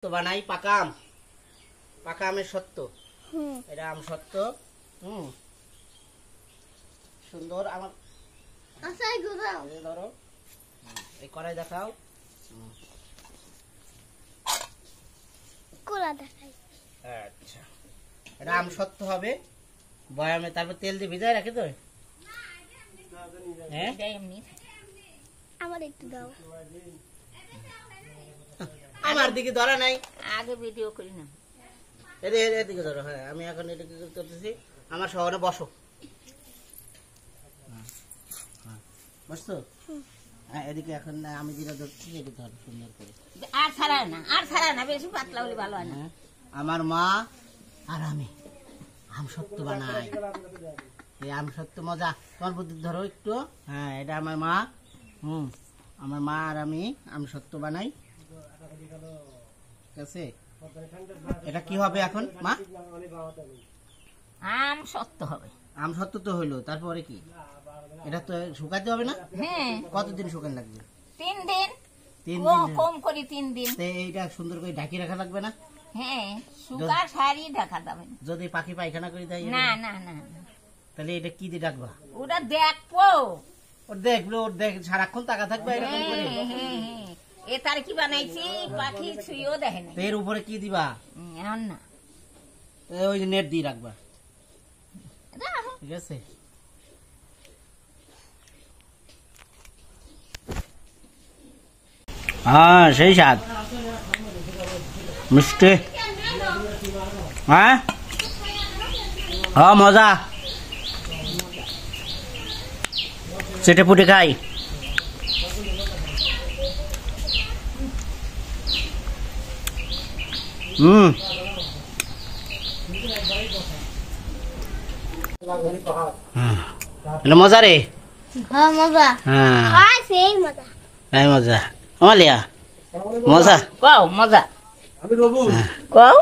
তো বানাই পাকা আমের সত্য। এটা আম সত্য। সুন্দর আমার ধরো এই কড়াই দেখাও। আচ্ছা, এটা আম সত্য হবে বয়ামে, তারপর তেল দিয়ে ভিজায় রাখে তো। হ্যাঁ, আমার একটু দাও। আমার দিকে ধরা নাই, আগে ভিডিও করি না। এদিকে ধরো। হ্যাঁ, আমি এখন এদিকে করতেছি। আমার শহরে বসো, বুঝছো? হ্যাঁ, এদিকে এখন আমি যেটা ধরছি এদিকে ধরো সুন্দর করে। আর ছাড়া না, বেশি পাতলা হলে ভালো হয় না। আমার মা আর আমি আম সত্য বানাই। এই আম সত্য মজা। তোমার বুদ্ধি ধরো একটু। হ্যাঁ, এটা আমার মা। আমার মা আর আমি আম সত্য বানাই। ঠিক আছে, এটা কি হবে এখন মা? আম সত্য হবে। আম সত্য তো হইলো, তারপরে কি? এটা তো শুকাতে হবে না? হ্যাঁ, কতদিন শুকান লাগবে? 3 দিন। 3 দিন কম করে 3 দিন। এইটা সুন্দর করে ঢাকি রাখা লাগবে না? হ্যাঁ, শুকা সারি ঢাকা যাবে না। যদি পাখি পায়খানা করে দেয়? না না না, তাহলে এটা কি দিয়ে ডাকবা? ওটা দেখবো। ওর দেখলো, ওর দেখ সারাক্ষণ টাকা থাকবে এরকম করে। এ তার কি বানাইছি, পাখি ছুঁয়েও দেখে না। এর উপরে কি দিবা? এখন না, ওই নেট দিয়ে রাখবা। ঠিক আছে, হ্যাঁ সেই স্বাদ মিষ্টি। হ্যাঁ মজা। চেটে পুটে খাই। মজা রে। হ্যাঁ মজা। হ্যাঁ সেই মজা। এই মজা। আমালিয়া মজা। কও মজা, কও।